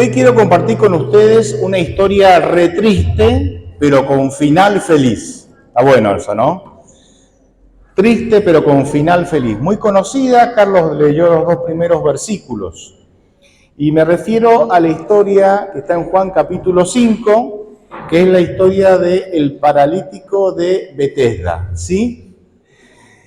Hoy quiero compartir con ustedes una historia re triste, pero con final feliz. Está bueno eso, ¿no? Triste, pero con final feliz. Muy conocida, Carlos leyó los dos primeros versículos. Y me refiero a la historia que está en Juan capítulo 5, que es la historia del paralítico de Betesda, ¿sí?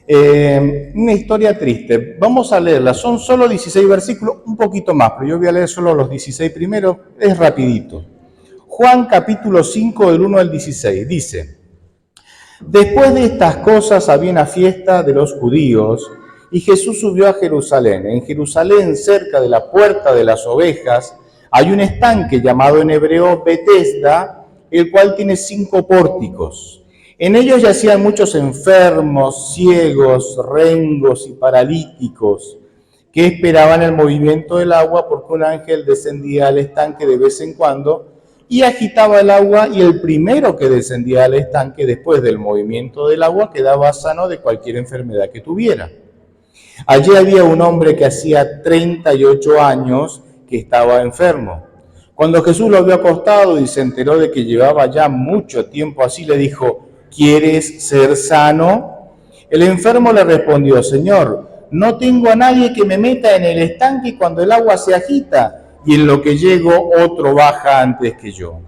Una historia triste. Vamos a leerla. Son solo 16 versículos, un poquito más, pero yo voy a leer solo los 16 primeros. Es rapidito. Juan capítulo 5, del 1 al 16. Dice: Después de estas cosas había una fiesta de los judíos y Jesús subió a Jerusalén. En Jerusalén, cerca de la puerta de las ovejas, hay un estanque llamado en hebreo Betesda, el cual tiene 5 pórticos. En ellos yacían muchos enfermos, ciegos, rengos y paralíticos, que esperaban el movimiento del agua, porque un ángel descendía al estanque de vez en cuando y agitaba el agua, y el primero que descendía al estanque después del movimiento del agua quedaba sano de cualquier enfermedad que tuviera. Allí había un hombre que hacía 38 años que estaba enfermo. Cuando Jesús lo vio acostado y se enteró de que llevaba ya mucho tiempo así, le dijo: ¿Quieres ser sano? El enfermo le respondió: Señor, no tengo a nadie que me meta en el estanque cuando el agua se agita, y en lo que llego otro baja antes que yo.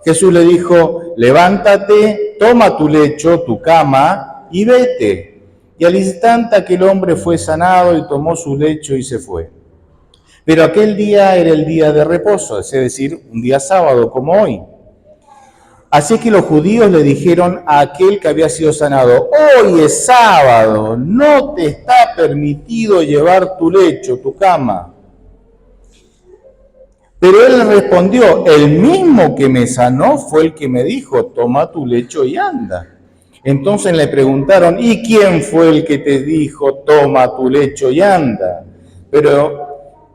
Jesús le dijo: levántate, toma tu lecho, tu cama, y vete. Y al instante aquel hombre fue sanado y tomó su lecho y se fue. Pero aquel día era el día de reposo, es decir, un día sábado como hoy. Así que los judíos le dijeron a aquel que había sido sanado: hoy es sábado, no te está permitido llevar tu lecho, tu cama. Pero él respondió: el mismo que me sanó fue el que me dijo: toma tu lecho y anda. Entonces le preguntaron: ¿y quién fue el que te dijo: toma tu lecho y anda? Pero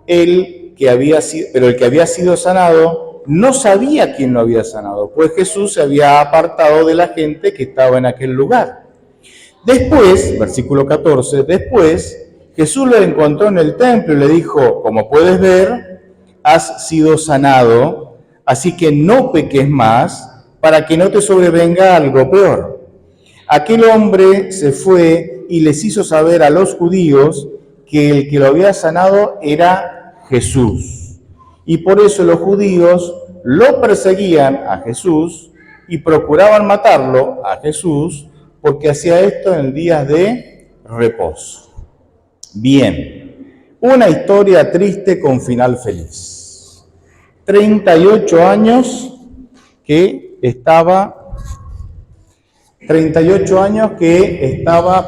el que había sido sanado no sabía quién lo había sanado, pues Jesús se había apartado de la gente que estaba en aquel lugar. Después, versículo 14, después Jesús lo encontró en el templo y le dijo: como puedes ver, has sido sanado, así que no peques más, para que no te sobrevenga algo peor. Aquel hombre se fue y les hizo saber a los judíos que el que lo había sanado era Jesús. Y por eso los judíos lo perseguían a Jesús y procuraban matarlo a Jesús, porque hacía esto en días de reposo. Bien, una historia triste con final feliz. 38 años que estaba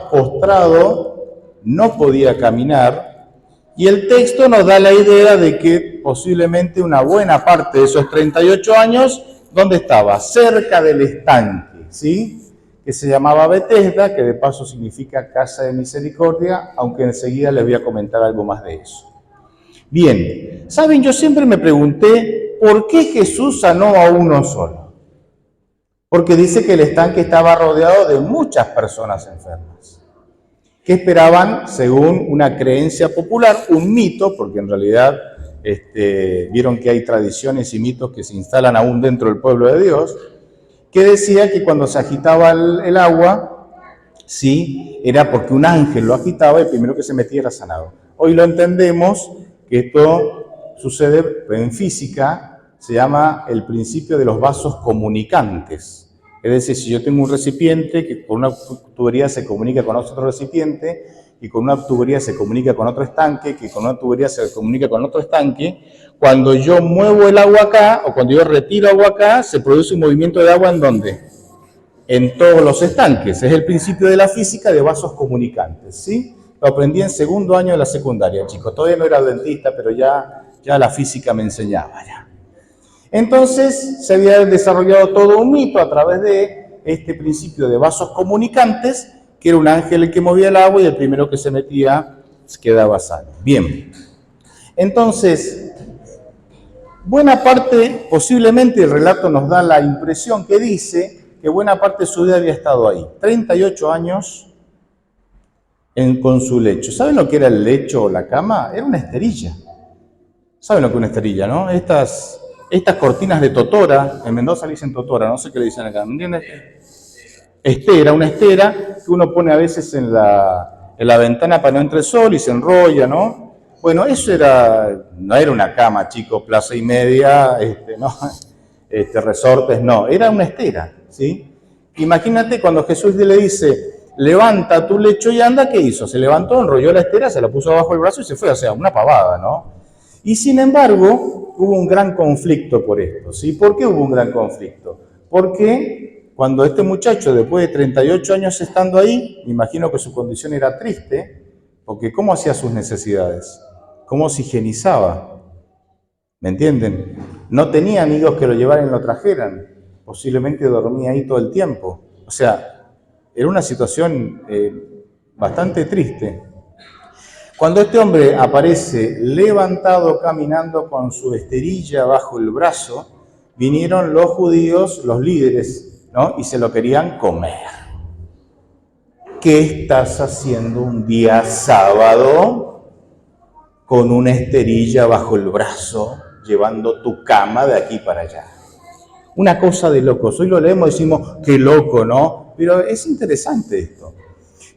postrado, no podía caminar, y el texto nos da la idea de que posiblemente una buena parte de esos 38 años, ¿dónde estaba? Cerca del estanque, ¿sí? Que se llamaba Betesda, que de paso significa casa de misericordia, aunque enseguida les voy a comentar algo más de eso. Bien, ¿saben? Yo siempre me pregunté, ¿por qué Jesús sanó a uno solo? Porque dice que el estanque estaba rodeado de muchas personas enfermas, que esperaban, según una creencia popular, un mito, porque en realidad vieron que hay tradiciones y mitos que se instalan aún dentro del pueblo de Dios, que decía que cuando se agitaba el agua, sí, era porque un ángel lo agitaba y el primero que se metía era sanado. Hoy lo entendemos que esto sucede en física, se llama el principio de los vasos comunicantes. Es decir, si yo tengo un recipiente que con una tubería se comunica con otro recipiente, y con una tubería se comunica con otro estanque, que con una tubería se comunica con otro estanque, cuando yo muevo el agua acá, o cuando yo retiro agua acá, se produce un movimiento de agua ¿en dónde? En todos los estanques. Es el principio de la física de vasos comunicantes, ¿sí? Lo aprendí en segundo año de la secundaria, chicos. Todavía no era dentista, pero ya la física me enseñaba ya. Entonces se había desarrollado todo un mito a través de este principio de vasos comunicantes, que era un ángel el que movía el agua y el primero que se metía quedaba sano. Bien, entonces, buena parte, posiblemente el relato nos da la impresión que dice que buena parte de su vida había estado ahí, 38 años con su lecho. ¿Saben lo que era el lecho o la cama? Era una esterilla. ¿Saben lo que es una esterilla, no? Estas cortinas de totora, en Mendoza le dicen totora, no sé qué le dicen acá, ¿me entiendes? Estera, una estera que uno pone a veces en la ventana para no entre el sol y se enrolla, ¿no? Bueno, eso no era una cama, chicos, plaza y media, no, resortes, no, era una estera, ¿sí? Imagínate cuando Jesús le dice, levanta tu lecho y anda, ¿qué hizo? Se levantó, enrolló la estera, se la puso abajo del brazo y se fue, o sea, una pavada, ¿no? Y sin embargo, hubo un gran conflicto por esto, ¿sí? ¿Por qué hubo un gran conflicto? Porque cuando este muchacho, después de 38 años estando ahí, me imagino que su condición era triste, porque ¿cómo hacía sus necesidades? ¿Cómo se higienizaba? ¿Me entienden? No tenía amigos que lo llevaran y lo trajeran. Posiblemente dormía ahí todo el tiempo. O sea, era una situación bastante triste. Cuando este hombre aparece levantado, caminando con su esterilla bajo el brazo, vinieron los judíos, los líderes, ¿no? Y se lo querían comer. ¿Qué estás haciendo un día sábado con una esterilla bajo el brazo, llevando tu cama de aquí para allá? Una cosa de locos. Hoy lo leemos y decimos, qué loco, ¿no? Pero es interesante esto.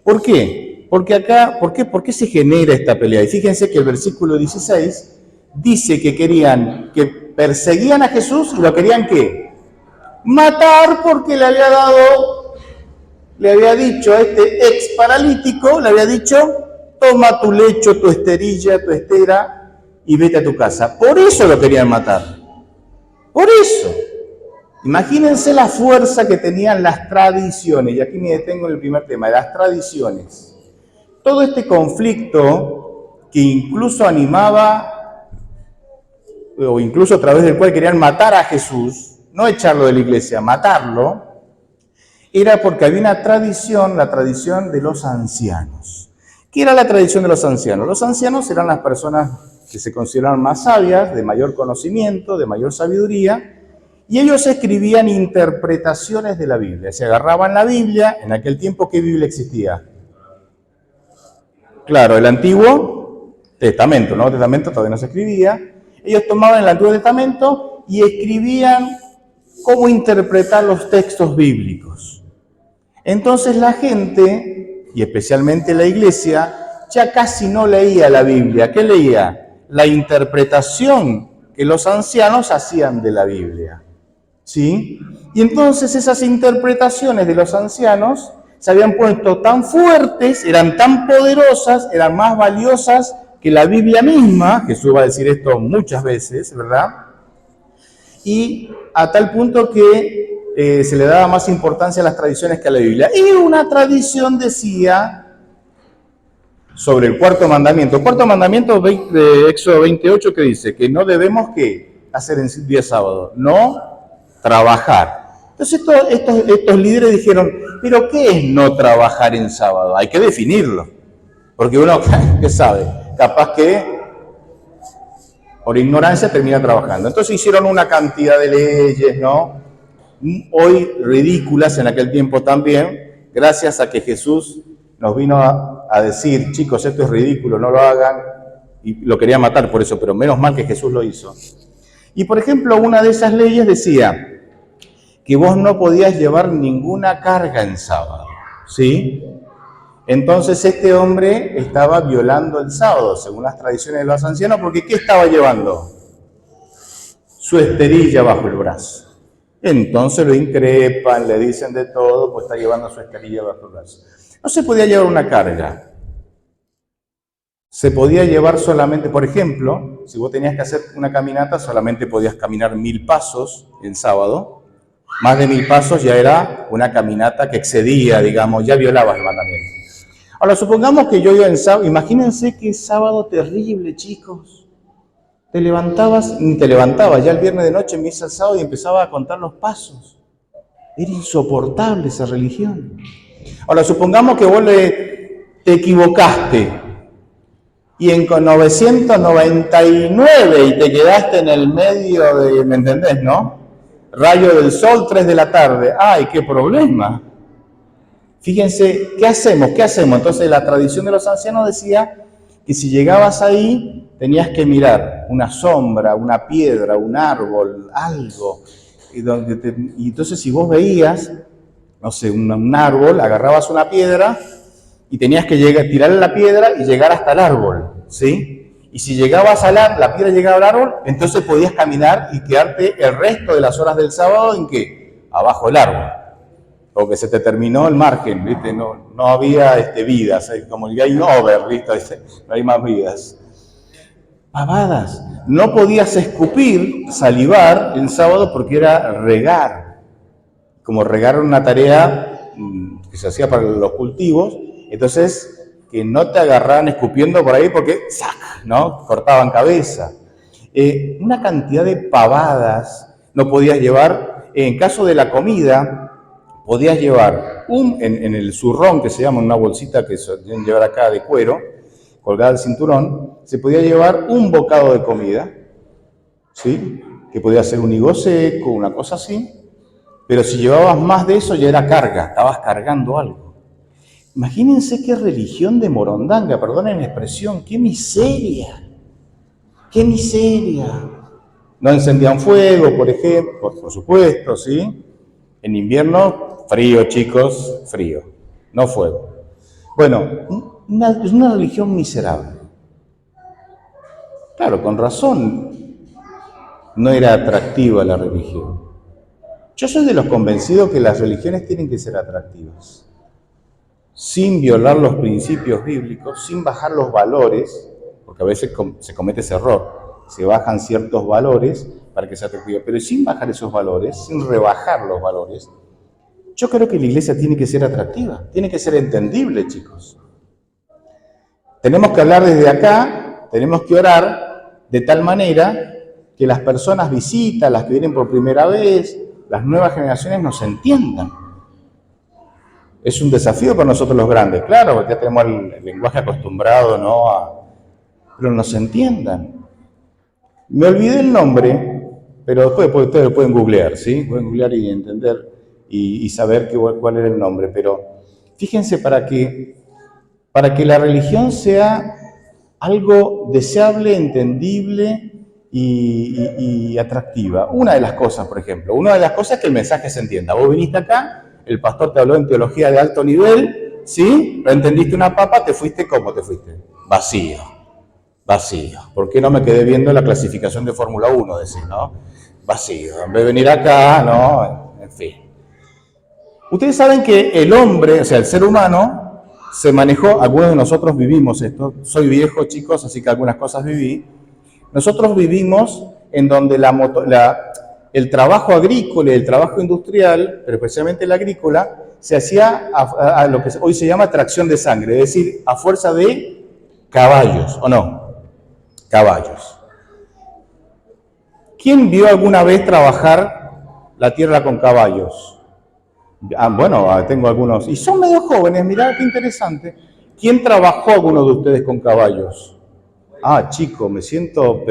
¿Por qué? Porque acá, ¿por qué se genera esta pelea? Y fíjense que el versículo 16 dice que perseguían a Jesús y lo querían ¿qué? Matar, porque le había dicho a este ex paralítico, le había dicho, toma tu lecho, tu esterilla, tu estera y vete a tu casa. Por eso lo querían matar. Por eso. Imagínense la fuerza que tenían las tradiciones, y aquí me detengo en el primer tema, las tradiciones. Todo este conflicto que incluso animaba, o incluso a través del cual querían matar a Jesús, no echarlo de la iglesia, matarlo, era porque había una tradición, la tradición de los ancianos. ¿Qué era la tradición de los ancianos? Los ancianos eran las personas que se consideraban más sabias, de mayor conocimiento, de mayor sabiduría, y ellos escribían interpretaciones de la Biblia. Se agarraban la Biblia, en aquel tiempo, ¿qué Biblia existía? Claro, el Antiguo Testamento, el Nuevo Testamento todavía no se escribía. Ellos tomaban el Antiguo Testamento y escribían cómo interpretar los textos bíblicos. Entonces la gente, y especialmente la iglesia, ya casi no leía la Biblia. ¿Qué leía? La interpretación que los ancianos hacían de la Biblia. ¿Sí? Y entonces esas interpretaciones de los ancianos se habían puesto tan fuertes, eran tan poderosas, eran más valiosas que la Biblia misma. Jesús va a decir esto muchas veces, ¿verdad? Y a tal punto que se le daba más importancia a las tradiciones que a la Biblia. Y una tradición decía sobre el cuarto mandamiento. El cuarto mandamiento de Éxodo 28 que dice que no debemos ¿qué? Hacer en día sábado, no trabajar. Entonces estos líderes dijeron, ¿pero qué es no trabajar en sábado? Hay que definirlo, porque uno, ¿qué sabe? Capaz que por ignorancia termina trabajando. Entonces hicieron una cantidad de leyes, ¿no? Hoy ridículas, en aquel tiempo también, gracias a que Jesús nos vino a decir, chicos, esto es ridículo, no lo hagan, y lo quería matar por eso, pero menos mal que Jesús lo hizo. Y por ejemplo, una de esas leyes decía que vos no podías llevar ninguna carga en sábado, ¿sí? Entonces este hombre estaba violando el sábado, según las tradiciones de los ancianos, porque ¿qué estaba llevando? Su esterilla bajo el brazo. Entonces lo increpan, le dicen de todo, pues está llevando su esterilla bajo el brazo. No se podía llevar una carga. Se podía llevar solamente, por ejemplo, si vos tenías que hacer una caminata, solamente podías caminar 1000 pasos en sábado. Más de 1000 pasos ya era una caminata que excedía, digamos, ya violaba el mandamiento. Ahora, supongamos que yo iba en sábado, imagínense qué sábado terrible, chicos. Te levantabas, ya el viernes de noche me hice el sábado y empezaba a contar los pasos. Era insoportable esa religión. Ahora, supongamos que vos te equivocaste y en 999 y te quedaste en el medio de, ¿me entendés, no? Rayo del sol, 3 de la tarde. ¡Ay, qué problema! Fíjense, ¿qué hacemos? Entonces la tradición de los ancianos decía que si llegabas ahí, tenías que mirar una sombra, una piedra, un árbol, algo. Y entonces si vos veías, no sé, un árbol, agarrabas una piedra y tenías que tirarle la piedra y llegar hasta el árbol, ¿sí? Y si llegabas la piedra llegaba al árbol, entonces podías caminar y quedarte el resto de las horas del sábado ¿en qué? Abajo del árbol. Porque se te terminó el margen, ¿viste? No había vidas, como el game over, ¿viste? No hay más vidas. Pavadas. No podías escupir, salivar el sábado porque era regar. Como regar una tarea que se hacía para los cultivos, entonces que no te agarraran escupiendo por ahí porque ¡sac!, ¿no? Cortaban cabeza. Una cantidad de pavadas no podías llevar. En caso de la comida, podías llevar en el zurrón, que se llama una bolsita que se deben llevar acá de cuero, colgada al cinturón, se podía llevar un bocado de comida, ¿sí? Que podía ser un higo seco, una cosa así, pero si llevabas más de eso ya era carga, estabas cargando algo. Imagínense qué religión de morondanga, perdonen la expresión, qué miseria, qué miseria. No encendían fuego, por ejemplo, por supuesto, ¿sí? En invierno, frío, chicos, frío, no fuego. Bueno, es una religión miserable. Claro, con razón no era atractiva la religión. Yo soy de los convencidos que las religiones tienen que ser atractivas, sin violar los principios bíblicos, sin bajar los valores, porque a veces se comete ese error, se bajan ciertos valores para que sea atractiva, pero sin bajar esos valores, sin rebajar los valores. Yo creo que la iglesia tiene que ser atractiva, tiene que ser entendible, chicos. Tenemos que hablar desde acá, tenemos que orar de tal manera que las personas visitas, las que vienen por primera vez, las nuevas generaciones nos entiendan. Es un desafío para nosotros los grandes, claro, porque ya tenemos el lenguaje acostumbrado, ¿no? Pero nos entiendan. Me olvidé el nombre, pero después ustedes lo pueden googlear, ¿sí? Pueden googlear y entender y saber cuál era el nombre. Pero fíjense, para que la religión sea algo deseable, entendible y atractiva. Una de las cosas, por ejemplo, es que el mensaje se entienda. Vos viniste acá, el pastor te habló en teología de alto nivel, ¿sí? No entendiste una papa, te fuiste, ¿cómo te fuiste? Vacío. ¿Por qué no me quedé viendo la clasificación de Fórmula 1? Decís, ¿no? Vacío. En vez de venir acá, ¿no? En fin. Ustedes saben que el hombre, o sea, el ser humano, se manejó, algunos de nosotros vivimos esto, soy viejo, chicos, así que algunas cosas viví. Nosotros vivimos en donde el trabajo agrícola y el trabajo industrial, pero especialmente el agrícola, se hacía a lo que hoy se llama tracción de sangre, es decir, a fuerza de caballos, ¿o no? Caballos. ¿Quién vio alguna vez trabajar la tierra con caballos? Bueno, tengo algunos, y son medio jóvenes, mirá qué interesante. ¿Quién trabajó alguno de ustedes con caballos? Chico, me siento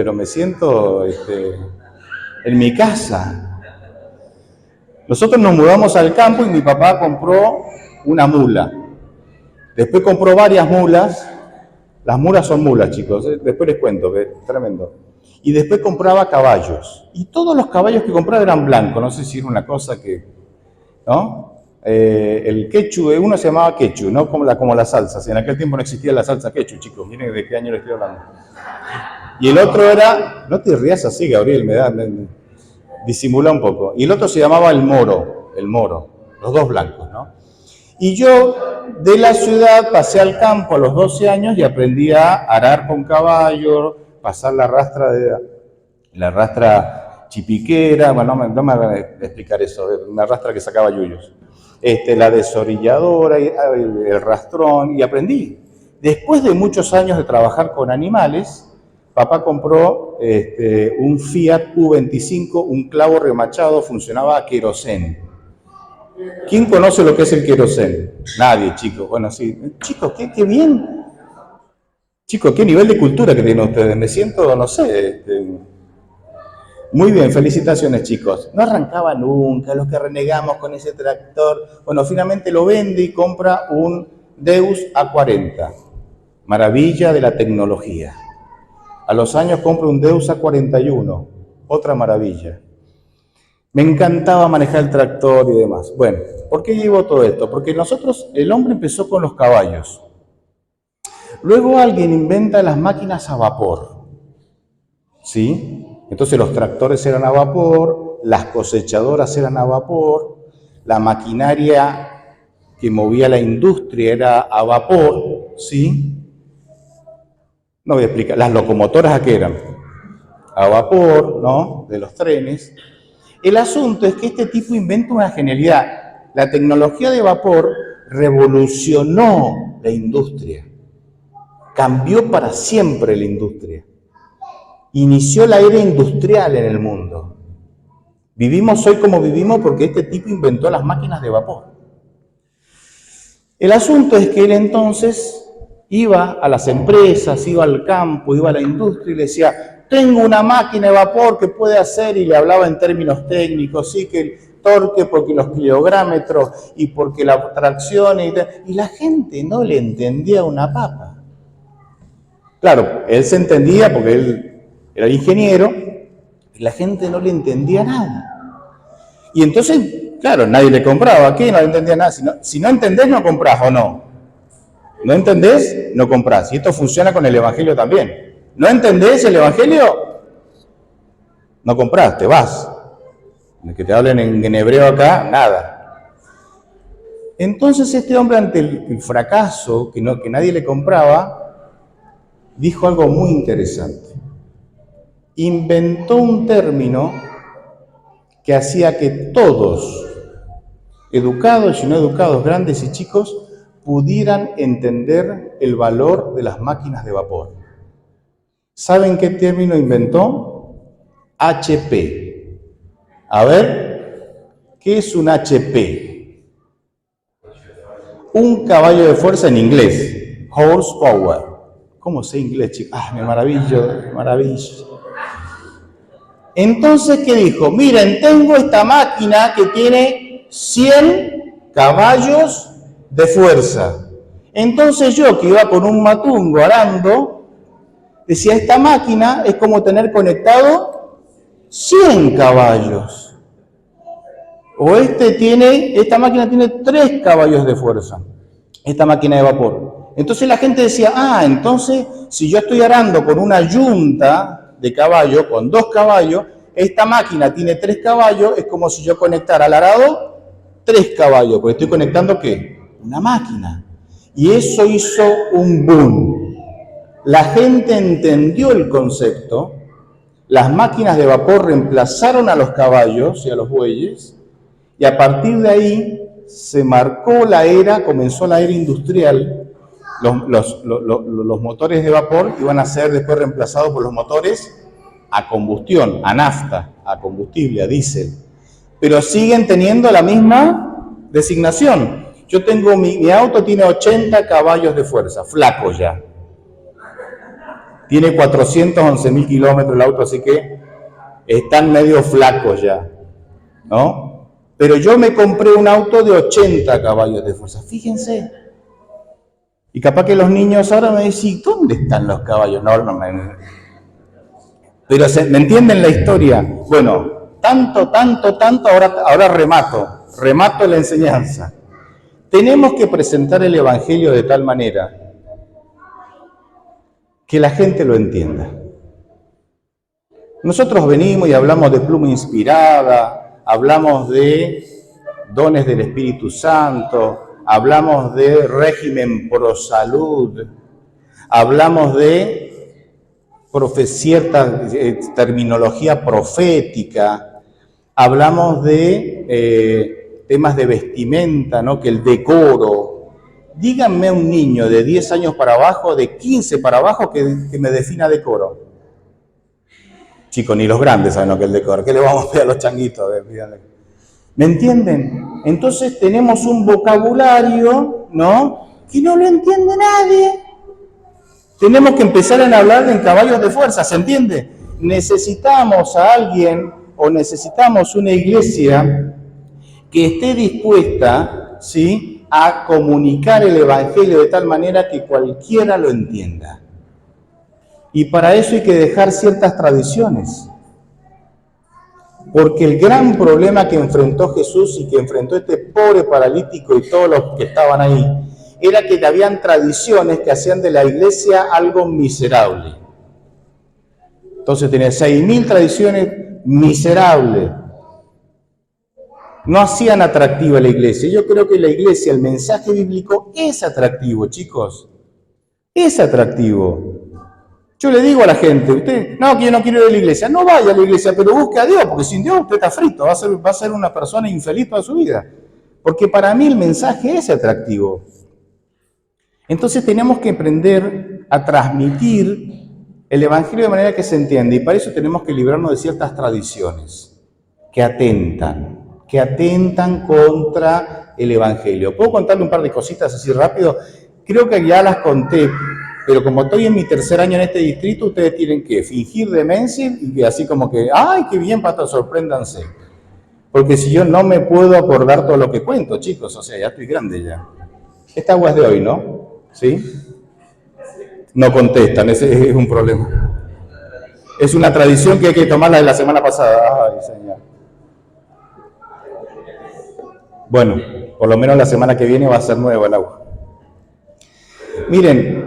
en mi casa. Nosotros nos mudamos al campo y mi papá compró una mula. Después compró varias mulas. Las mulas son mulas, chicos, después les cuento, que es tremendo. Y después compraba caballos. Y todos los caballos que compraba eran blancos, no sé si era una cosa que, ¿no? El quechu, uno se llamaba quechu, no como las salsas. En aquel tiempo no existía la salsa quechu, chicos, miren de qué año les estoy hablando. Y el otro era, no te rías así, Gabriel, me disimula un poco. Y el otro se llamaba el moro, los dos blancos, ¿no? Y yo de la ciudad pasé al campo a los 12 años y aprendí a arar con caballo, pasar la rastra chipiquera, bueno, no me van a explicar eso, una rastra que sacaba yuyos, la desorilladora, el rastrón, y aprendí. Después de muchos años de trabajar con animales, papá compró un Fiat U25, un clavo remachado, funcionaba a querosén. ¿Quién conoce lo que es el querosén? Nadie, chicos. Bueno, sí. Chicos, qué bien. Chicos, qué nivel de cultura que tienen ustedes. Me siento, no sé. Muy bien, felicitaciones, chicos. No arrancaba nunca, los que renegamos con ese tractor. Bueno, finalmente lo vende y compra un Deus A40. Maravilla de la tecnología. A los años compro un Deus A41, otra maravilla. Me encantaba manejar el tractor y demás. Bueno, ¿por qué llevo todo esto? Porque el hombre empezó con los caballos. Luego alguien inventa las máquinas a vapor, ¿sí? Entonces los tractores eran a vapor, las cosechadoras eran a vapor, la maquinaria que movía la industria era a vapor, ¿sí? No voy a explicar, las locomotoras ¿a qué eran? A vapor, ¿no? De los trenes. El asunto es que este tipo inventa una genialidad. La tecnología de vapor revolucionó la industria. Cambió para siempre la industria. Inició la era industrial en el mundo. Vivimos hoy como vivimos porque este tipo inventó las máquinas de vapor. El asunto es que él entonces iba a las empresas, iba al campo, iba a la industria y le decía, tengo una máquina de vapor que puede hacer, y le hablaba en términos técnicos, sí, que el torque, porque los kilográmetros y porque la tracción y la gente no le entendía una papa. Claro, él se entendía porque él era ingeniero y la gente no le entendía nada. Y entonces, claro, nadie le compraba. ¿Qué? No le entendía nada. Si no entendés, no comprás, ¿o no? ¿No entendés? No comprás. Y esto funciona con el Evangelio también. ¿No entendés el Evangelio? No comprás, te vas. Que te hablen en hebreo acá, nada. Entonces este hombre, ante el fracaso, que nadie le compraba, dijo algo muy interesante. Inventó un término que hacía que todos, educados y no educados, grandes y chicos, pudieran entender el valor de las máquinas de vapor. ¿Saben qué término inventó? HP. A ver, ¿qué es un HP? Un caballo de fuerza en inglés, horsepower. ¿Cómo sé inglés, chicos? Me maravillo. Entonces, ¿qué dijo? Miren, tengo esta máquina que tiene 100 caballos de fuerza. Entonces yo, que iba con un matungo arando, decía, esta máquina es como tener conectado 100 caballos. O esta máquina tiene 3 caballos de fuerza, esta máquina de vapor. Entonces la gente decía, entonces si yo estoy arando con una yunta de caballo, con 2 caballos, esta máquina tiene 3 caballos, es como si yo conectara al arado 3 caballos, porque estoy conectando ¿qué? Una máquina. Y eso hizo un boom. La gente entendió el concepto, las máquinas de vapor reemplazaron a los caballos y a los bueyes, y a partir de ahí se marcó comenzó la era industrial. Los motores de vapor iban a ser después reemplazados por los motores a combustión, a nafta, a combustible, a diésel. Pero siguen teniendo la misma designación. Yo tengo, mi auto tiene 80 caballos de fuerza, flaco ya. Tiene 411.000 kilómetros el auto, así que están medio flacos ya, ¿no? Pero yo me compré un auto de 80 caballos de fuerza, fíjense. Y capaz que los niños ahora me dicen, ¿dónde están los caballos? No. Pero ¿me entienden la historia? Bueno, tanto, ahora remato la enseñanza. Tenemos que presentar el Evangelio de tal manera que la gente lo entienda. Nosotros venimos y hablamos de pluma inspirada, hablamos de dones del Espíritu Santo, hablamos de régimen pro salud, hablamos de cierta terminología profética, hablamos de temas de vestimenta, ¿no? Que el decoro. Díganme un niño de 10 años para abajo, de 15 para abajo, que me defina decoro. Chicos, ni los grandes saben lo que es el decoro. ¿Qué le vamos a pedir a los changuitos? ¿Me entienden? Entonces tenemos un vocabulario, ¿no? Que no lo entiende nadie. Tenemos que empezar a hablar en caballos de fuerza, ¿se entiende? Necesitamos a alguien o necesitamos una iglesia que esté dispuesta, ¿sí?, a comunicar el Evangelio de tal manera que cualquiera lo entienda. Y para eso hay que dejar ciertas tradiciones. Porque el gran problema que enfrentó Jesús y que enfrentó este pobre paralítico y todos los que estaban ahí, era que habían tradiciones que hacían de la iglesia algo miserable. Entonces tenía 6.000 tradiciones miserables. No hacían atractiva la iglesia. Yo creo que la iglesia, el mensaje bíblico es atractivo, chicos. Es atractivo. Yo le digo a la gente, usted, no, que yo no quiero ir a la iglesia. No vaya a la iglesia, pero busque a Dios, porque sin Dios usted está frito, va a ser una persona infeliz toda su vida. Porque para mí el mensaje es atractivo. Entonces tenemos que aprender a transmitir el evangelio de manera que se entienda, y para eso tenemos que librarnos de ciertas tradiciones que atentan contra el evangelio. ¿Puedo contarle un par de cositas así rápido? Creo que ya las conté, pero como estoy en mi tercer año en este distrito, ustedes tienen que fingir demencia y que así como que, ¡ay, qué bien, pato, sorpréndanse! Porque si yo no me puedo acordar todo lo que cuento, chicos, o sea, ya estoy grande ya. Esta agua es de hoy, ¿no? ¿Sí? No contestan, ese es un problema. Es una tradición que hay que tomarla de la semana pasada. Ay, señor. Bueno, por lo menos la semana que viene va a ser nueva el agua. Miren,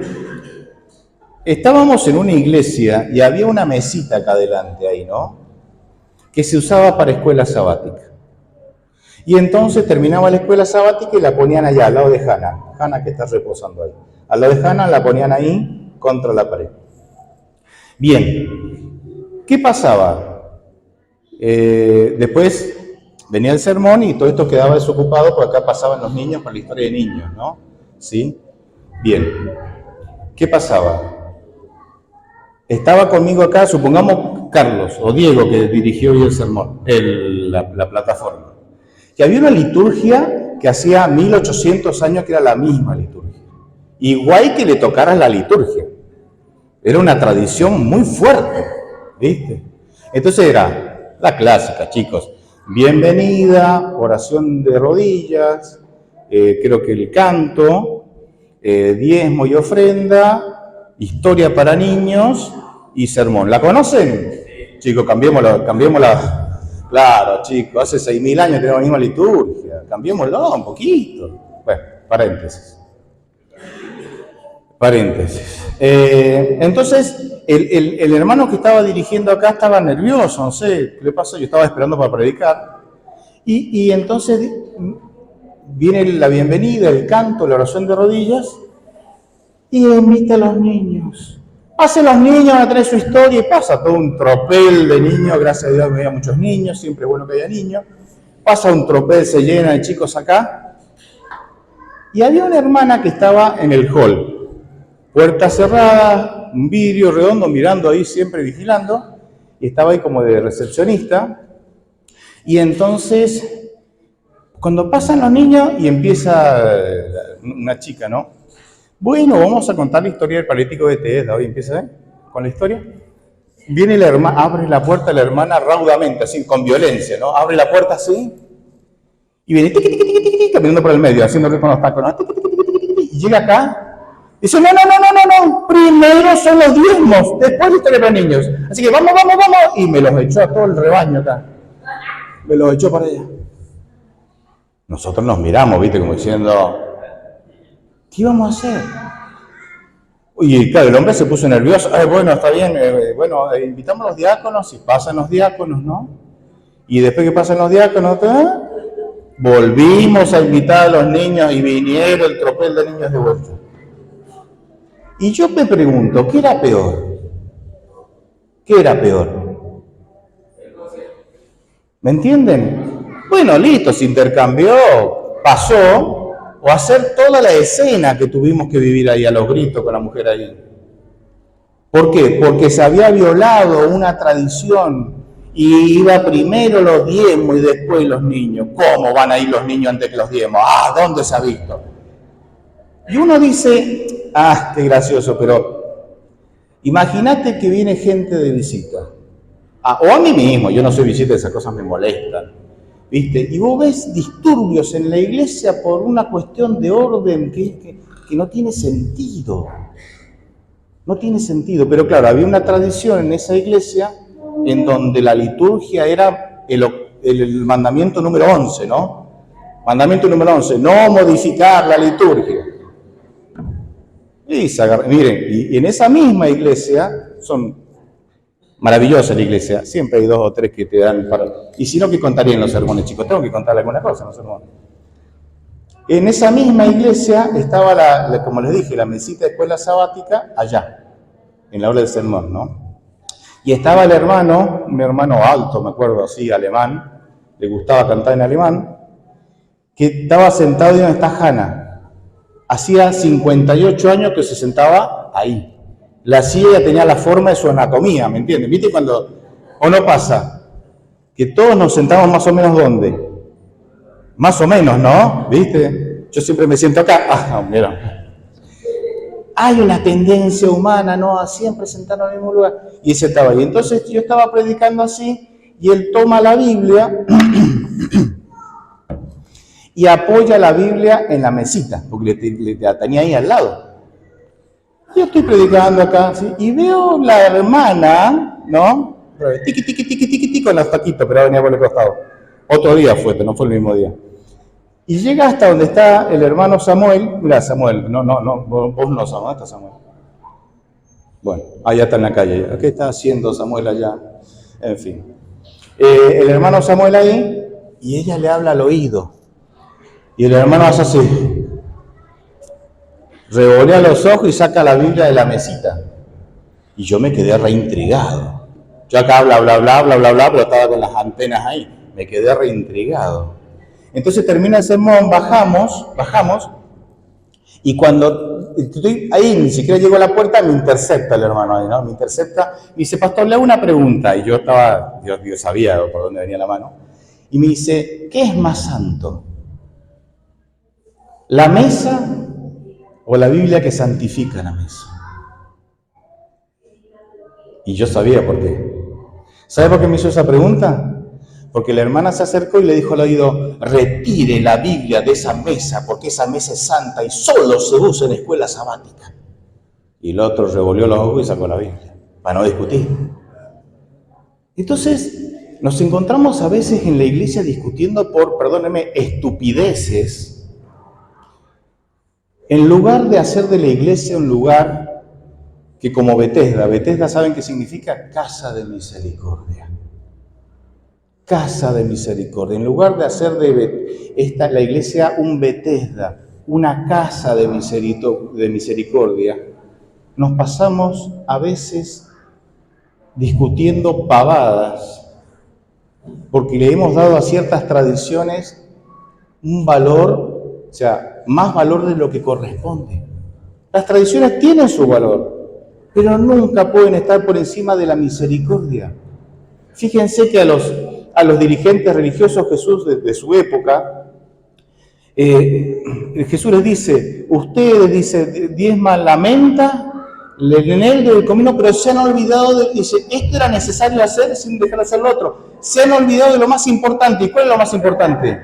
estábamos en una iglesia y había una mesita acá adelante ahí, ¿no? Que se usaba para escuela sabática. Y entonces terminaba la escuela sabática y la ponían allá, al lado de Hannah. Hannah que está reposando ahí. Al lado de Hannah la ponían ahí contra la pared. Bien, ¿qué pasaba? Después venía el sermón y todo esto quedaba desocupado, porque acá pasaban los niños con la historia de niños, ¿no? ¿Sí? Bien, ¿qué pasaba? Estaba conmigo acá, supongamos Carlos o Diego, que dirigió hoy el sermón, la plataforma. Y había una liturgia que hacía 1800 años que era la misma liturgia. Igual que le tocara la liturgia. Era una tradición muy fuerte, ¿viste? Entonces era la clásica, chicos. Bienvenida, oración de rodillas, creo que el canto, diezmo y ofrenda, historia para niños y sermón. ¿La conocen? Chicos, cambiémosla. Claro, chicos, hace 6.000 años tenemos la misma liturgia. Cambiémoslo un poquito. Bueno, paréntesis. Entonces, el hermano que estaba dirigiendo acá estaba nervioso, no sé qué le pasó, yo estaba esperando para predicar. Y entonces viene la bienvenida, el canto, la oración de rodillas, y invita a los niños. Hacen los niños a traer su historia y pasa todo un tropel de niños, gracias a Dios había muchos niños, siempre es bueno que haya niños. Pasa un tropel, se llena de chicos acá. Y había una hermana que estaba en el hall, puerta cerrada, un vidrio redondo, mirando ahí, siempre vigilando, y estaba ahí como de recepcionista. Y entonces, cuando pasan los niños y empieza una chica, ¿no? Bueno, vamos a contar la historia del paralítico de Bethesda. Hoy empieza con la historia. Viene la hermana, abre la puerta la hermana raudamente, así, con violencia, ¿no? Abre la puerta así, y viene caminando por el medio, haciéndole con los tacos, ¿no? Y llega acá, y dice, no, primero son los diezmos, después la historia para niños. Así que vamos, y me los echó a todo el rebaño acá. Me los echó para allá. Nosotros nos miramos, ¿viste? Como diciendo, ¿qué íbamos a hacer? Y claro, el hombre se puso nervioso. Bueno, está bien, invitamos a los diáconos y pasan los diáconos, ¿no? Y después que pasan los diáconos, volvimos a invitar a los niños y vinieron el tropel de niños de vuelta. Y yo me pregunto, ¿qué era peor? ¿Qué era peor? ¿Me entienden? Bueno, listo, se intercambió, pasó. O hacer toda la escena que tuvimos que vivir ahí a los gritos con la mujer ahí. ¿Por qué? Porque se había violado una tradición y iba primero los diezmos y después los niños. ¿Cómo van a ir los niños antes que los diezmos? ¿Dónde se ha visto? Y uno dice, qué gracioso, pero imagínate que viene gente de visita. O a mí mismo, yo no soy visita, esas cosas me molestan. ¿Viste? Y vos ves disturbios en la iglesia por una cuestión de orden que no tiene sentido. No tiene sentido, pero claro, había una tradición en esa iglesia en donde la liturgia era el mandamiento número 11, ¿no? Mandamiento número 11, no modificar la liturgia. Y miren, y en esa misma iglesia, son maravillosas la iglesia, siempre hay 2 o 3 que te dan para... Y si no, que contarían los sermones, chicos, tengo que contarle alguna cosa en los sermones. En esa misma iglesia estaba, como les dije, la mesita de escuela sabática allá, en la hora del sermón, ¿no? Y estaba el hermano, un hermano alto, me acuerdo así, alemán, le gustaba cantar en alemán, que estaba sentado en esta Hanna. Hacía 58 años que se sentaba ahí. La silla tenía la forma de su anatomía, ¿me entienden? ¿Viste cuando, o no pasa? Que todos nos sentamos más o menos ¿dónde? Más o menos, ¿no? ¿Viste? Yo siempre me siento acá. Ah, mira. Hay una tendencia humana, ¿no? A siempre sentarnos en el mismo lugar. Y ese estaba ahí. Entonces yo estaba predicando así y él toma la Biblia y apoya la Biblia en la mesita, porque la tenía ahí al lado. Yo estoy predicando acá, ¿sí? Y veo la hermana, ¿no? Tiqui, tiqui, tiqui, tiqui, tiqui, con los taquitos, pero venía por el costado. Otro día fue, no fue el mismo día. Y llega hasta donde está el hermano Samuel. Mira, Samuel, no, vos no, Samuel, está Samuel. Bueno, allá está en la calle. ¿Qué está haciendo Samuel allá? En fin. El hermano Samuel ahí, y ella le habla al oído. Y el hermano hace así. Revolea los ojos y saca la Biblia de la mesita. Y yo me quedé reintrigado. Yo acá bla, pero estaba con las antenas ahí. Me quedé reintrigado. Entonces termina el sermón, bajamos, y cuando estoy ahí, ni siquiera llego a la puerta, me intercepta el hermano ahí, ¿no? Me intercepta, me dice, pastor, le hago una pregunta. Y yo sabía por dónde venía la mano. Y me dice, ¿qué es más santo? ¿La mesa o la Biblia que santifica la mesa? Y yo sabía por qué. ¿Sabe por qué me hizo esa pregunta? Porque la hermana se acercó y le dijo al oído, retire la Biblia de esa mesa, porque esa mesa es santa y solo se usa en escuela sabática. Y el otro revolvió los ojos y sacó la Biblia, para no discutir. Entonces, nos encontramos a veces en la iglesia discutiendo por, perdónenme, estupideces, en lugar de hacer de la iglesia un lugar que como Betesda, ¿saben qué significa? Casa de misericordia. Casa de misericordia. En lugar de hacer de la iglesia un Betesda, una casa de misericordia, nos pasamos a veces discutiendo pavadas, porque le hemos dado a ciertas tradiciones un valor, o sea, más valor de lo que corresponde. Las tradiciones tienen su valor, pero nunca pueden estar por encima de la misericordia. Fíjense que a los dirigentes religiosos Jesús de su época, Jesús les dice, ustedes, diezman la menta, el eneldo del comino, pero se han olvidado dice, esto era necesario hacer sin dejar de hacer lo otro. Se han olvidado de lo más importante. ¿Y cuál es lo más importante?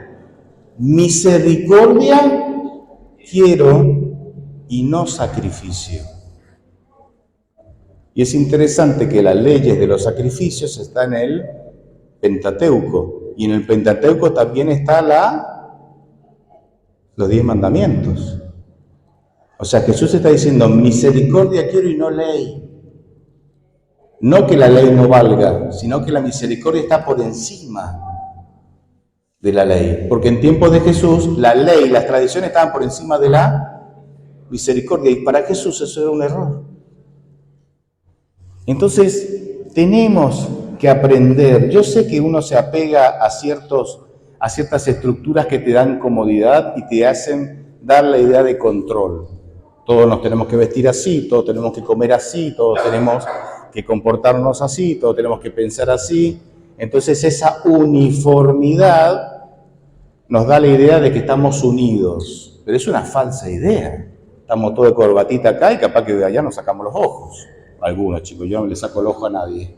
Misericordia quiero y no sacrificio. Y es interesante que las leyes de los sacrificios están en el Pentateuco. Y en el Pentateuco también está los 10 mandamientos. O sea, Jesús está diciendo, misericordia quiero y no ley. No que la ley no valga, sino que la misericordia está por encima de la ley. Porque en tiempos de Jesús, la ley y las tradiciones estaban por encima de la misericordia. Y para Jesús eso era un error. Entonces, tenemos que aprender. Yo sé que uno se apega a ciertas estructuras que te dan comodidad y te hacen dar la idea de control. Todos nos tenemos que vestir así, todos tenemos que comer así, todos tenemos que comportarnos así, todos tenemos que pensar así. Entonces esa uniformidad nos da la idea de que estamos unidos, pero es una falsa idea. Estamos todos de corbatita acá y capaz que de allá nos sacamos los ojos. Algunos, chicos, yo no le saco el ojo a nadie.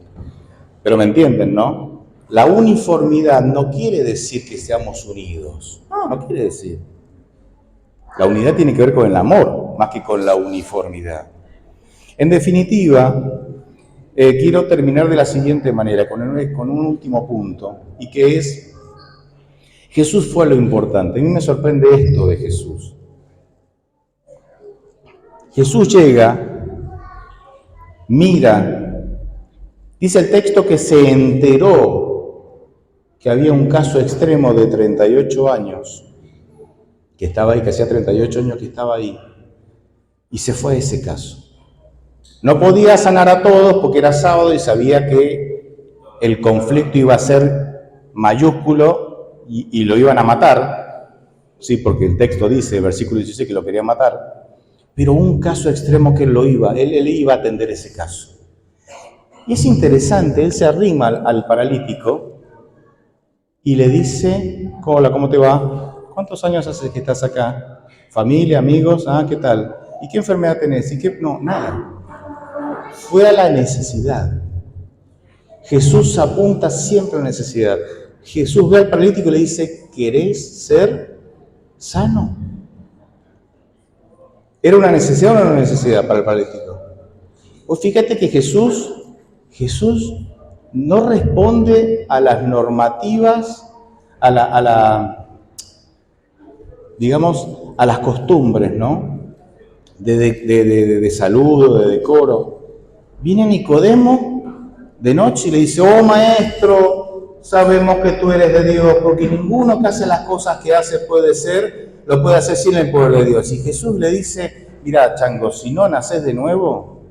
Pero me entienden, ¿no? La uniformidad no quiere decir que seamos unidos. No quiere decir. La unidad tiene que ver con el amor, más que con la uniformidad. En definitiva, quiero terminar de la siguiente manera, con un último punto, y que es, Jesús fue lo importante. A mí me sorprende esto de Jesús. Jesús llega, mira, dice el texto que se enteró que había un caso extremo de 38 años, que estaba ahí, que hacía 38 años que estaba ahí, y se fue a ese caso. No podía sanar a todos porque era sábado y sabía que el conflicto iba a ser mayúsculo y lo iban a matar, sí, porque el texto dice, versículo 16, que lo querían matar, pero un caso extremo que él iba a atender ese caso. Y es interesante, él se arrima al paralítico y le dice, hola, ¿cómo te va? ¿Cuántos años hace que estás acá? ¿Familia, amigos? ¿Qué tal? ¿Y qué enfermedad tenés? ¿Y qué? No, nada. Fue a la necesidad. Jesús apunta siempre a la necesidad. Jesús ve al paralítico y le dice, ¿querés ser sano? ¿Era una necesidad o no era una necesidad para el paralítico? Pues fíjate que Jesús no responde a las normativas, digamos, a las costumbres, ¿no? De salud, de decoro. Viene Nicodemo de noche y le dice, oh maestro, sabemos que tú eres de Dios, porque ninguno que hace las cosas que hace lo puede hacer sin el poder de Dios. Y Jesús le dice, mira, chango, si no naces de nuevo,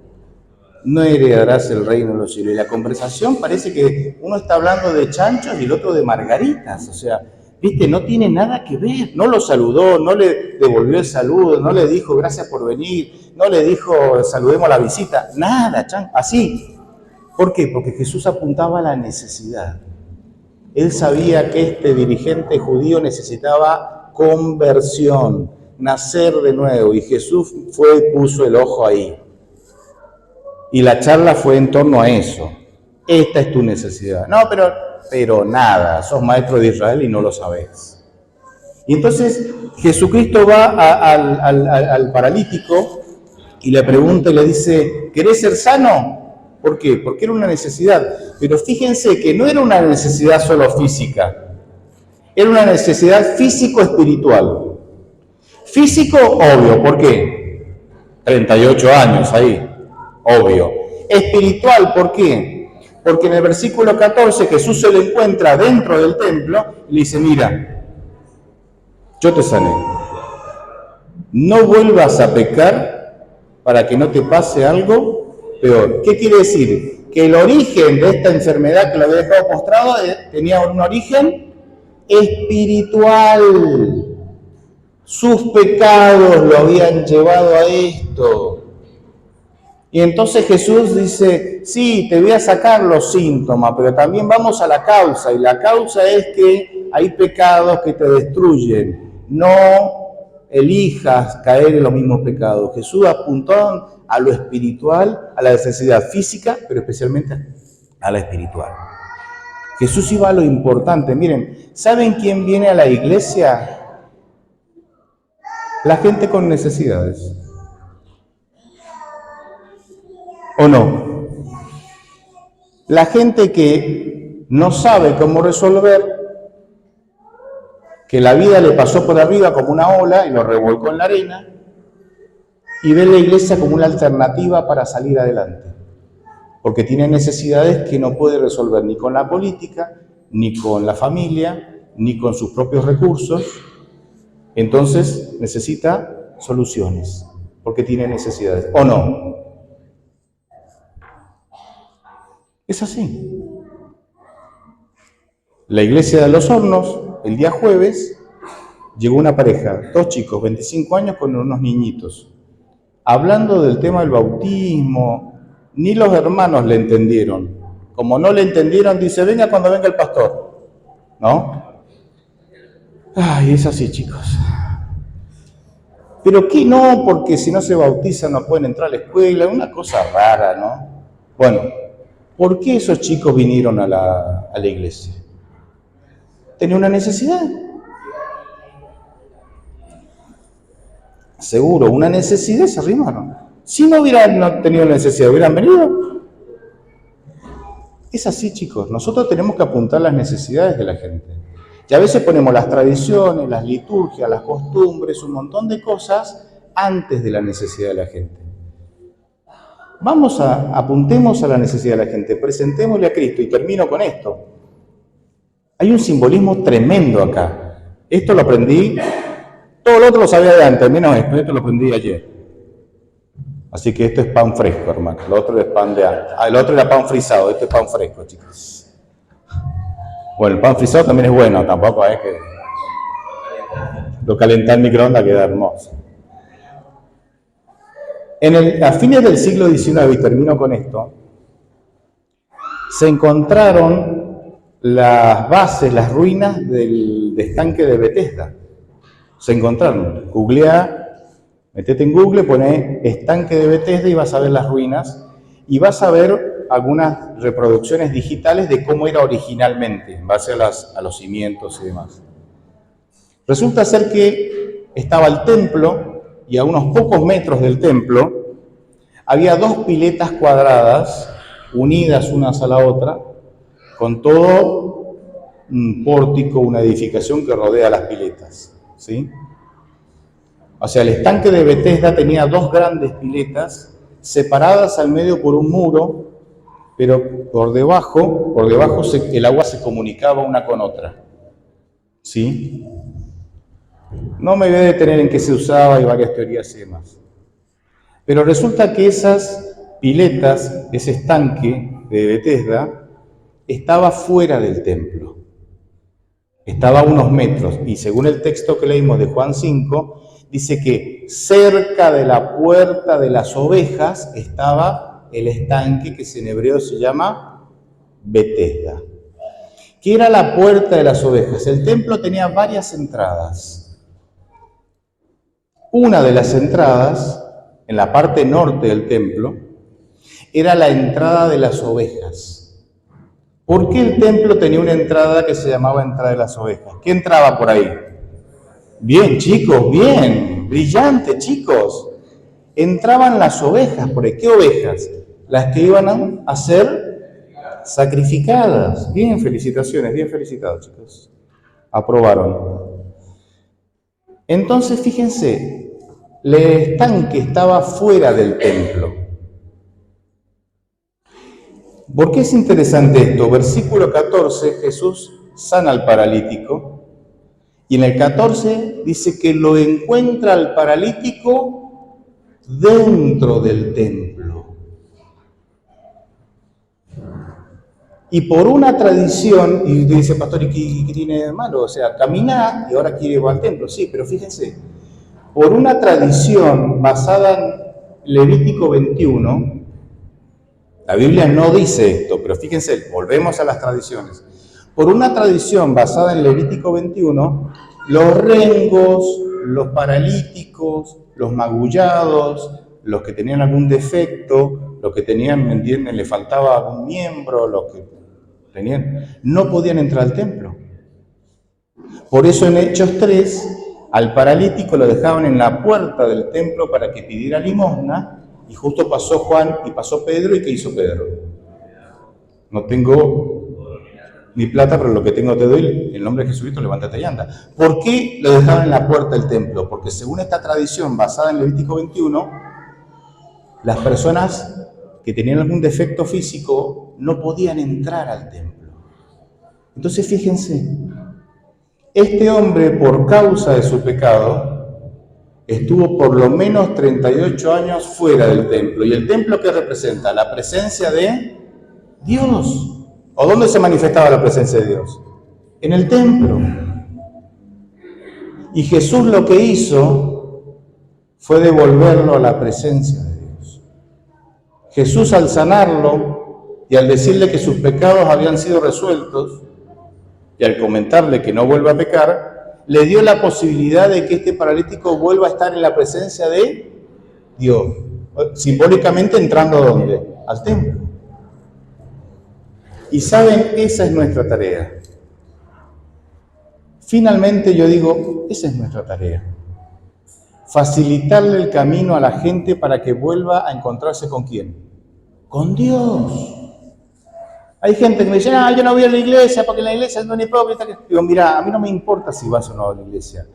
no heredarás el reino de los cielos. Y la conversación parece que uno está hablando de chanchos y el otro de margaritas, o sea, viste, no tiene nada que ver. No lo saludó, no le devolvió el saludo, no le dijo gracias por venir, no le dijo saludemos la visita, nada, así. ¿Por qué? Porque Jesús apuntaba a la necesidad. Él sabía que este dirigente judío necesitaba conversión, nacer de nuevo, y Jesús fue y puso el ojo ahí. Y la charla fue en torno a eso. Esta es tu necesidad. No, pero nada, sos maestro de Israel y no lo sabés. Y entonces Jesucristo va al paralítico y le pregunta y le dice, ¿querés ser sano? ¿Por qué? Porque era una necesidad. Pero fíjense que no era una necesidad solo física, era una necesidad físico-espiritual. Físico, obvio, ¿por qué? 38 años ahí, obvio. Espiritual, ¿por qué? Porque en el versículo 14 Jesús se lo encuentra dentro del templo y le dice, mira, yo te sané. No vuelvas a pecar para que no te pase algo peor. ¿Qué quiere decir? Que el origen de esta enfermedad que lo había dejado postrado tenía un origen espiritual. Sus pecados lo habían llevado a esto. Y entonces Jesús dice, sí, te voy a sacar los síntomas, pero también vamos a la causa. Y la causa es que hay pecados que te destruyen. No elijas caer en los mismos pecados. Jesús apuntó a lo espiritual, a la necesidad física, pero especialmente a la espiritual. Jesús iba a lo importante. Miren, ¿saben quién viene a la iglesia? La gente con necesidades. ¿O no? La gente que no sabe cómo resolver, que la vida le pasó por arriba como una ola y lo revolcó en la arena, y ve la iglesia como una alternativa para salir adelante. Porque tiene necesidades que no puede resolver ni con la política, ni con la familia, ni con sus propios recursos. Entonces necesita soluciones, porque tiene necesidades. ¿O no? Es así. La iglesia de Los Hornos, el día jueves, llegó una pareja, 2 chicos, 25 años con unos niñitos, hablando del tema del bautismo. Ni los hermanos le entendieron. Como no le entendieron, dice, venga cuando venga el pastor. ¿No? Ay, es así, chicos. Pero ¿qué no? Porque si no se bautizan no pueden entrar a la escuela, una cosa rara, ¿no? Bueno, ¿por qué esos chicos vinieron a la iglesia? Tenía una necesidad. Seguro, una necesidad, se arrimaron. Si no hubieran tenido necesidad, ¿hubieran venido? Es así, chicos. Nosotros tenemos que apuntar las necesidades de la gente. Y a veces ponemos las tradiciones, las liturgias, las costumbres, un montón de cosas antes de la necesidad de la gente. Apuntemos a la necesidad de la gente, presentémosle a Cristo, y termino con esto. Hay un simbolismo tremendo acá. Esto lo aprendí, todo lo otro lo sabía de antes, menos esto lo aprendí ayer. Así que esto es pan fresco, hermano. Lo otro es pan de antes. El otro era pan frisado, esto es pan fresco, chicos. Bueno, el pan frisado también es bueno, tampoco es que lo calentar en microondas queda hermoso. A fines del siglo XIX, y termino con esto, se encontraron las bases, las ruinas del estanque de Bethesda. Se encontraron. Metete en Google, pone estanque de Bethesda y vas a ver las ruinas y vas a ver algunas reproducciones digitales de cómo era originalmente, en base a los cimientos y demás. Resulta ser que estaba el templo y a unos pocos metros del templo había dos piletas cuadradas unidas unas a la otra, con todo un pórtico, una edificación que rodea las piletas, ¿sí? O sea, el estanque de Bethesda tenía dos grandes piletas separadas al medio por un muro, pero por debajo el agua se comunicaba una con otra, ¿sí? No me voy a detener en qué se usaba, hay varias teorías y demás. Pero resulta que esas piletas, ese estanque de Bethesda, estaba fuera del templo. Estaba a unos metros, y según el texto que leímos de Juan 5, dice que cerca de la puerta de las ovejas estaba el estanque que en hebreo se llama Bethesda. ¿Qué era la puerta de las ovejas? El templo tenía varias entradas. Una de las entradas, en la parte norte del templo, era la entrada de las ovejas. ¿Por qué el templo tenía una entrada que se llamaba entrada de las ovejas? ¿Qué entraba por ahí? Bien, chicos, bien, brillante, chicos. Entraban las ovejas por ahí. ¿Qué ovejas? Las que iban a ser sacrificadas. Bien, felicitaciones, bien felicitados, chicos. Aprobaron. Entonces, fíjense, el estanque estaba fuera del templo. ¿Por qué es interesante esto? Versículo 14, Jesús sana al paralítico. Y en el 14 dice que lo encuentra al paralítico dentro del templo. Y por una tradición, y dice, pastor, ¿y qué tiene de malo? O sea, camina y ahora quiere ir al templo. Sí, pero fíjense, por una tradición basada en Levítico 21, la Biblia no dice esto, pero fíjense, volvemos a las tradiciones. Por una tradición basada en Levítico 21, los rengos, los paralíticos, los magullados, los que tenían algún defecto, los que tenían, ¿me entienden?, le faltaba algún miembro, los que tenían, no podían entrar al templo. Por eso en Hechos 3, al paralítico lo dejaban en la puerta del templo para que pidiera limosna, y justo pasó Juan y pasó Pedro, ¿y qué hizo Pedro? No tengo ni plata, pero lo que tengo te doy, en el nombre de Jesucristo, levántate y anda. ¿Por qué lo dejaban en la puerta del templo? Porque según esta tradición basada en Levítico 21, las personas que tenían algún defecto físico no podían entrar al templo. Entonces fíjense, este hombre, por causa de su pecado, estuvo por lo menos 38 años fuera del templo. ¿Y el templo qué representa? La presencia de Dios. ¿O dónde se manifestaba la presencia de Dios? En el templo. Y Jesús lo que hizo fue devolverlo a la presencia de Dios. Jesús, al sanarlo y al decirle que sus pecados habían sido resueltos, y al comentarle que no vuelva a pecar, le dio la posibilidad de que este paralítico vuelva a estar en la presencia de Dios. Simbólicamente entrando ¿a dónde? Al templo. Y saben, esa es nuestra tarea. Finalmente yo digo, esa es nuestra tarea. facilitarle el camino a la gente para que vuelva a encontrarse con ¿quién? Con Dios. Hay gente que me dice, yo no voy a la iglesia porque en la iglesia es una hipócrita. Digo, mira, a mí no me importa si vas o no a la iglesia.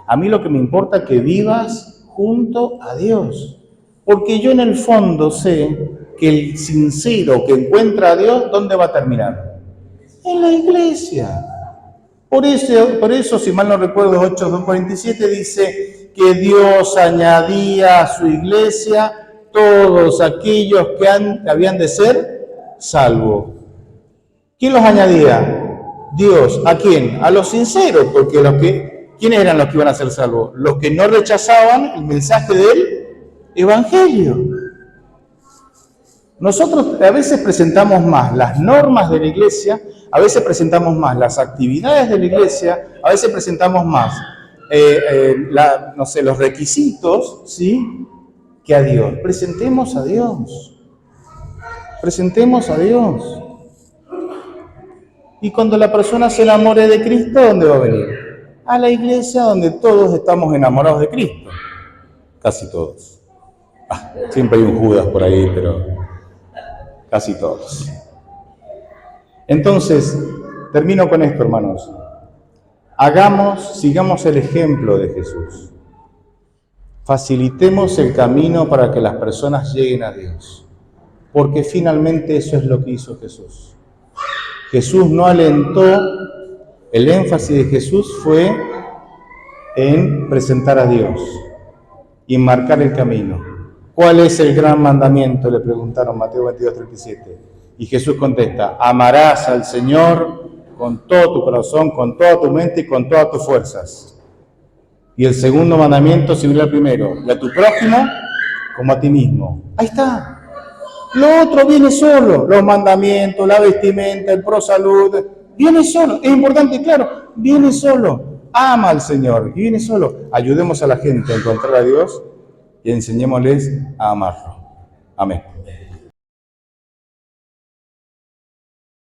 A mí lo que me importa es que vivas junto a Dios. Porque yo en el fondo sé que el sincero que encuentra a Dios, ¿dónde va a terminar? En la iglesia. Por eso, si mal no recuerdo, 8:47 dice que Dios añadía a su iglesia todos aquellos que habían de ser salvos. ¿Quién los añadía? Dios. ¿A quién? A los sinceros, porque ¿quiénes eran los que iban a ser salvos? Los que no rechazaban el mensaje del Evangelio. Nosotros a veces presentamos más las normas de la iglesia, a veces presentamos más las actividades de la iglesia, a veces presentamos más, los requisitos, ¿sí? Que a Dios. Presentemos a Dios. Presentemos a Dios. Y cuando la persona se enamore de Cristo, ¿dónde va a venir? A la iglesia donde todos estamos enamorados de Cristo. Casi todos. Siempre hay un Judas por ahí, pero casi todos. Entonces, termino con esto, hermanos. Sigamos el ejemplo de Jesús. Facilitemos el camino para que las personas lleguen a Dios. Porque finalmente eso es lo que hizo Jesús. Jesús no alentó, el énfasis de Jesús fue en presentar a Dios y en marcar el camino. ¿Cuál es el gran mandamiento?, le preguntaron, Mateo 22:37. Y Jesús contesta, amarás al Señor con todo tu corazón, con toda tu mente y con todas tus fuerzas. Y el segundo mandamiento similar al primero, y a tu prójimo como a ti mismo. Ahí está. Lo otro viene solo, los mandamientos, la vestimenta, el pro salud, viene solo. Es importante, claro, viene solo. Ama al Señor y viene solo. Ayudemos a la gente a encontrar a Dios y enseñémosles a amarlo. Amén.